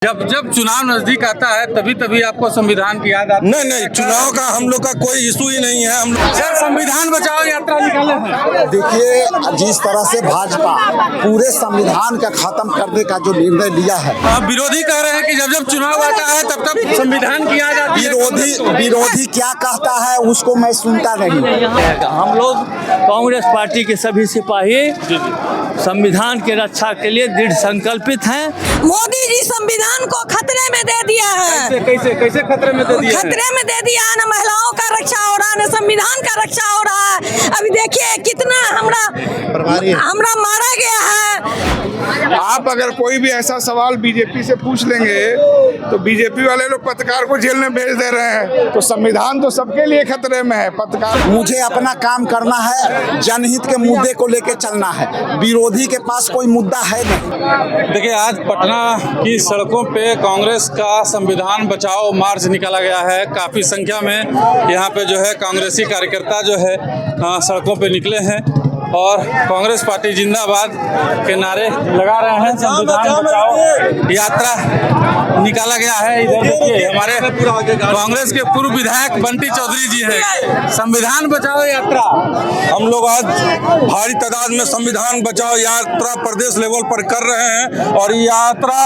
जब जब चुनाव नजदीक आता है तभी तभी आपको संविधान की याद आती है। नहीं, चुनाव का हम लोग का कोई इशू ही नहीं है। हम लोग सर संविधान बचाओ यात्रा निकाले हैं। देखिए, जिस तरह से भाजपा पूरे संविधान का खत्म करने का जो निर्णय लिया है, अब विरोधी कह रहे हैं कि जब जब चुनाव आता है तब तब संविधान की याद आती है। विरोधी क्या कहता है उसको मैं सुनता नहीं। हम लोग कांग्रेस पार्टी के सभी सिपाही संविधान की रक्षा के लिए दृढ़ संकल्पित हैं। मोदी जी संविधान को खतरे में दे दिया है। कैसे खतरे में दे दिया है? खतरे में दे दिया है ना, महिलाओं का रक्षा हो रहा है, ना संविधान का रक्षा हो रहा है। अभी देखिए कितना हमरा मारा गया है। आप अगर कोई भी ऐसा सवाल बीजेपी से पूछ लेंगे तो बीजेपी वाले लोग पत्रकार को जेल में भेज दे रहे हैं। तो संविधान तो सबके लिए खतरे में है। पत्रकार मुझे अपना काम करना है, जनहित के मुद्दे को लेकर चलना है। विरोधी के पास कोई मुद्दा है नहीं। देखिए, आज पटना की सड़कों पे कांग्रेस का संविधान बचाओ मार्च निकाला गया है। काफ़ी संख्या में यहाँ पे जो है कांग्रेसी कार्यकर्ता जो है सड़कों पे निकले हैं और कांग्रेस पार्टी जिंदाबाद के नारे लगा रहे हैं। संविधान बचाओ यात्रा निकाला गया है। इधर देखिए हमारे कांग्रेस के पूर्व विधायक बंटी चौधरी जी हैं। संविधान बचाओ यात्रा हम लोग आज भारी तादाद में संविधान बचाओ यात्रा प्रदेश लेवल पर कर रहे हैं। और ये यात्रा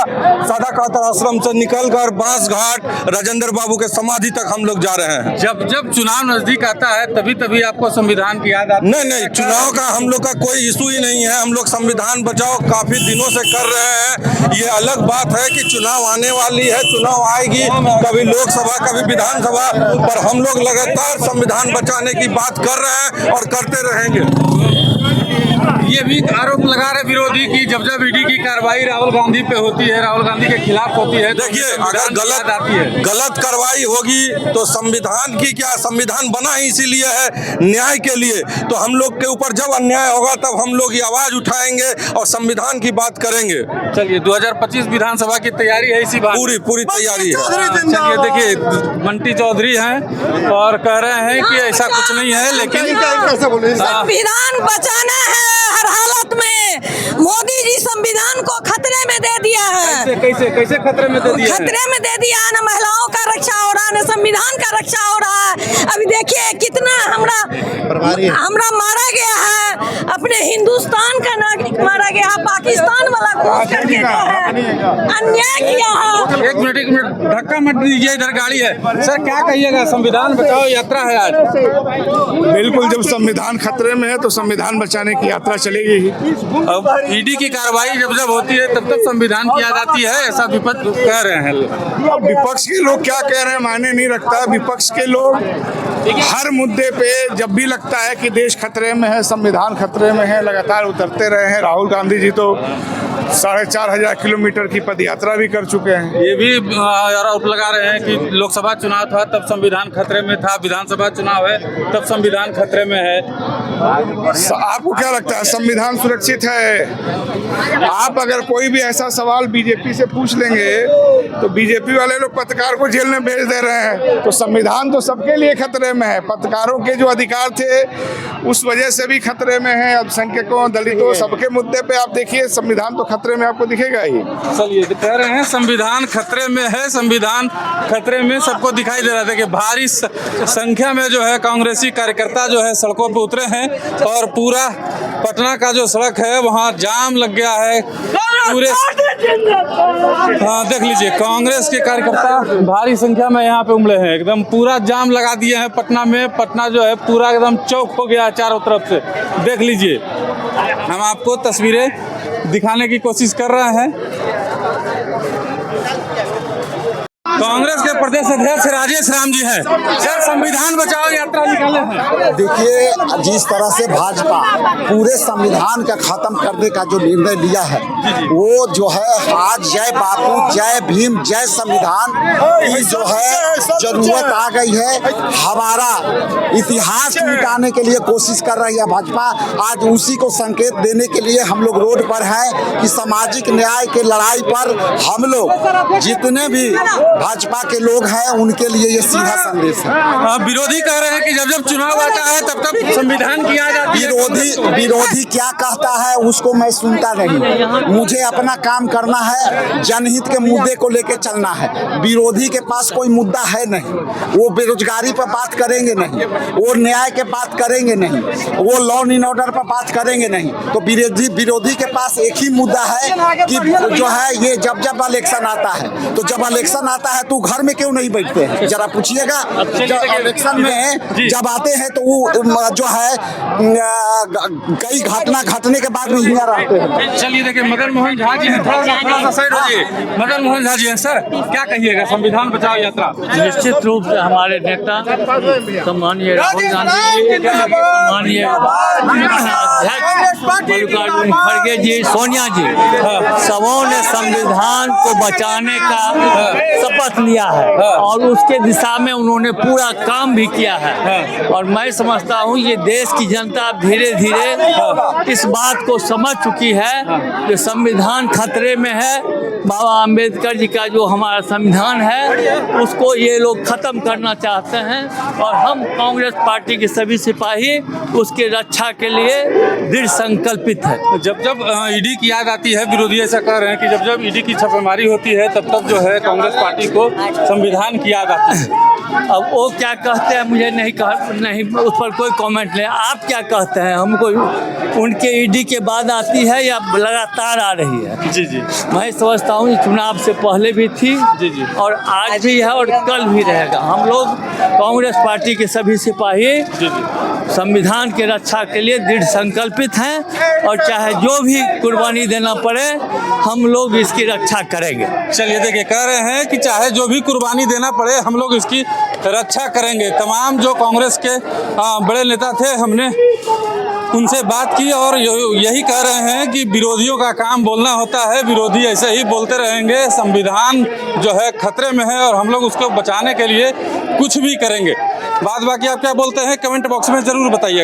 सादा कातर आश्रम से निकलकर बांस घाट राजेंद्र बाबू के समाधि तक हम लोग जा रहे हैं। जब जब चुनाव नजदीक आता है तभी तभी आपको संविधान की याद आती है। नहीं, चुनाव का हम लोग का कोई इशू ही नहीं है। हम लोग संविधान बचाओ काफी दिनों से कर रहे हैं। ये अलग बात है कि चुनाव आने वाली है, चुनाव आएगी, कभी लोकसभा कभी विधानसभा, पर हम लोग लगातार संविधान बचाने की बात कर रहे हैं और करते रहेंगे। ये भी आरोप लगा रहे विरोधी की जब जब ईडी की कार्रवाई राहुल गांधी पे होती है, राहुल गांधी के खिलाफ होती है, देखिए अगर गलत कार्रवाई होगी तो संविधान की क्या, संविधान बना ही इसीलिए है न्याय के लिए। तो हम लोग के ऊपर जब अन्याय होगा तब हम लोग ये आवाज उठाएंगे और संविधान की बात करेंगे। चलिए 2025 विधानसभा की तैयारी है इसी बात, पूरी तैयारी है। चलिए देखिए बंटी चौधरी हैं और कह रहे हैं कि ऐसा कुछ नहीं है, लेकिन संविधान बचाना है हर हालत में। मोदी जी संविधान को खतरे में दे दिया है। कैसे खतरे में दे दिया है? खतरे में दे दिया है ना, महिलाओं का रक्षा हो रहा है, ना संविधान का रक्षा हो रहा है। अभी देखिए कितना हमरा मारा गया है। अपने हिंदुस्तान का नागरिक मारा गया है, पाकिस्तान वाला घुस करके जो है अन्याय किया है। एक मिनट धक्का मत दीजिए, इधर गाड़ी है। सर क्या कहिएगा, संविधान बचाओ यात्रा है आज। बिल्कुल, जब संविधान खतरे में है तो संविधान बचाने की यात्रा चलेगी ही। अब ईडी की कार्रवाई जब जब होती है तब तब संविधान की याद आती है, ऐसा विपक्ष कह रहे हैं। अब विपक्ष के लोग क्या कह रहे हैं मायने नहीं रखता। विपक्ष के लोग हर मुद्दे पे जब भी लगता है कि देश खतरे में है, संविधान खतरे में है, लगातार उतरते रहे हैं। राहुल गांधी जी तो 4,500 किलोमीटर की पद यात्रा भी कर चुके हैं। ये भी आरोप लगा रहे हैं कि लोकसभा चुनाव था तब संविधान खतरे में था, विधानसभा चुनाव है तब संविधान खतरे में है। आपको क्या लगता है संविधान सुरक्षित है? आप अगर कोई भी ऐसा सवाल बीजेपी से पूछ लेंगे तो बीजेपी वाले लोग पत्रकार को जेल में भेज दे रहे हैं। तो संविधान तो सबके लिए खतरे में है। पत्रकारों के जो अधिकार थे उस वजह से भी खतरे में है। अल्पसंख्यकों, दलितों, सबके मुद्दे पे आप देखिए संविधान तो खतरे में आपको दिखेगा ही। चलिए कह रहे हैं संविधान खतरे में है, संविधान खतरे में सबको दिखाई दे रहा था कि भारी संख्या में जो है कांग्रेसी कार्यकर्ता जो है सड़कों पे उतरे हैं और पूरा पटना का जो सड़क है वहाँ जाम लग गया है पूरे। हाँ देख लीजिए कांग्रेस के कार्यकर्ता भारी संख्या में यहाँ पे उमड़े हैं, एकदम पूरा जाम लगा दिए हैं पटना में। पटना जो है पूरा एकदम चौक हो गया है चारों तरफ से। देख लीजिए, हम आपको तस्वीरें दिखाने की कोशिश कर रहे हैं। कांग्रेस के प्रदेश अध्यक्ष राजेश राम जी हैं। सर संविधान बचाओ यात्रा निकाले हैं। देखिए, जिस तरह से भाजपा पूरे संविधान का खत्म करने का जो निर्णय लिया है, वो जो है आज जय बापू, जय भीम, जय संविधान की जो है जरूरत आ गई है। हमारा इतिहास मिटाने के लिए कोशिश कर रही है भाजपा। आज उसी को संकेत देने के लिए हम लोग रोड पर हैं कि सामाजिक न्याय के लड़ाई पर हम लोग जितने भी भाजपा के लोग लोग हैं उनके लिए ये सीधा संदेश है। विरोधी कह रहे हैं कि जब जब चुनाव आता है तब तब संविधान की याद आती है। विरोधी क्या कहता है उसको मैं सुनता नहीं। मुझे अपना काम करना है, जनहित के मुद्दे को लेकर चलना है। विरोधी के पास कोई मुद्दा है नहीं, वो बेरोजगारी पर बात करेंगे नहीं, वो न्याय के बात करेंगे नहीं, वो लॉ एंड ऑर्डर पर बात करेंगे नहीं। तो विरोधी के पास एक ही मुद्दा है कि जो है ये जब जब इलेक्शन आता है, तो जब इलेक्शन आता है तो घर में क्यों नहीं बैठते हैं, जरा पूछिएगा। जब इलेक्शन में जब आते हैं तो वो जो है कई घटना घटने के बाद भी यहाँ रहते हैं। चलिए देखिए, मदन मोहन झा जी हैं, थोड़ा सा साइड हो जाइए। मदन मोहन झा जी हैं सर, क्या कहिएगा संविधान बचाओ यात्रा? निश्चित रूप से हमारे नेता सम्मानीय राहुल गांधी जी, सम्मानीय अध्यक्ष मल्लिकार्जुन खड़गे जी, सोनिया जी, सबों ने संविधान को बचाने का शपथ लिया है और उसके दिशा में उन्होंने पूरा काम भी किया है। और मैं समझता हूँ ये देश की जनता धीरे धीरे इस बात को समझ चुकी है कि संविधान खतरे में है। बाबा आम्बेडकर जी का जो हमारा संविधान है उसको ये लोग खत्म करना चाहते हैं और हम कांग्रेस पार्टी के सभी सिपाही उसके रक्षा के लिए दृढ़ संकल्पित है। जब जब ईडी की याद आती है, विरोधी ऐसा कह रहे हैं कि जब जब ईडी की छापेमारी होती है तब तब जो है कांग्रेस पार्टी को संविधान की याद आती है। अब वो क्या कहते हैं मुझे नहीं उस पर कोई कमेंट नहीं। आप क्या कहते हैं? हमको उनके ईडी के बाद आती है या लगातार आ रही है? जी जी, मैं समझता हूँ चुनाव से पहले भी थी जी जी, और आज भी है और कल भी रहेगा। हम लोग कांग्रेस पार्टी के सभी सिपाही जी जी, संविधान के रक्षा के लिए दृढ़ संकल्पित हैं और चाहे जो भी कुर्बानी देना पड़े हम लोग इसकी रक्षा करेंगे। चलिए देखिए, कह रहे हैं कि चाहे जो भी कुर्बानी देना पड़े हम लोग इसकी रक्षा करेंगे। तमाम जो कांग्रेस के बड़े नेता थे हमने उनसे बात की और यही कह रहे हैं कि विरोधियों का काम बोलना होता है, विरोधी ऐसे ही बोलते रहेंगे। संविधान जो है खतरे में है और हम लोग उसको बचाने के लिए कुछ भी करेंगे। बाद बाकी आप क्या बोलते हैं कमेंट बॉक्स में ज़रूर बताइएगा।